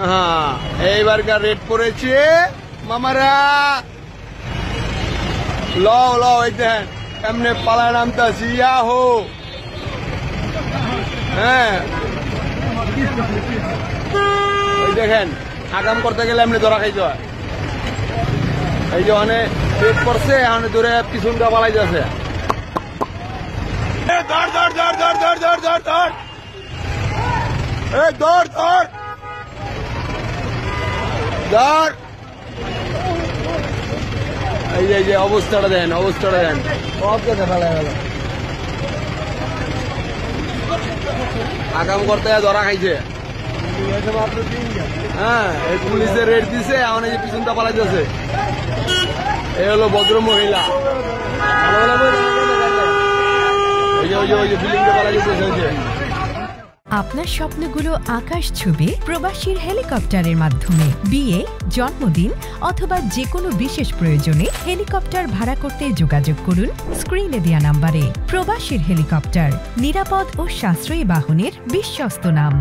হ্যাঁ, এইবারকার রেট পড়েছে মামারা। লও লও, এই দেখেন এমনি পালা নামতাছি, ইয়াহো। হ্যাঁ, ওই দেখেন আগাম করতে গেলে এমনি ধরা খাইতে হয়। এই যে অনেক রেট পড়ছে, এখন ধরে পিছনটা পালাই যাচ্ছে। ধর ধর ধর ধর ধর ধর ধর ধর, এই ধর ধর ধর। এই যে অবস্থাটা দেন, অবস্থাটা দেন, সব জায়গা ফেলা গেল। আগাম করতে ধরা খাইছে। হ্যাঁ, এই পুলিশের রেট দিছে, এখন এই যে পিছনটা পালাই যাচ্ছে। এই হলো ভদ্র মহিলা। ওই যে বিল্ডিংটা পালাই যাচ্ছে। আপনার স্বপ্নগুলো আকাশ ছবি প্রবাসীর হেলিকপ্টারের মাধ্যমে। বিয়ে, জন্মদিন অথবা যে কোনো বিশেষ প্রয়োজনে হেলিকপ্টার ভাড়া করতে যোগাযোগ করুন স্ক্রিনে দেয়া নাম্বারে। প্রবাসীর হেলিকপ্টার, নিরাপদ ও সাশ্রয়ী বাহনের বিশ্বস্ত নাম।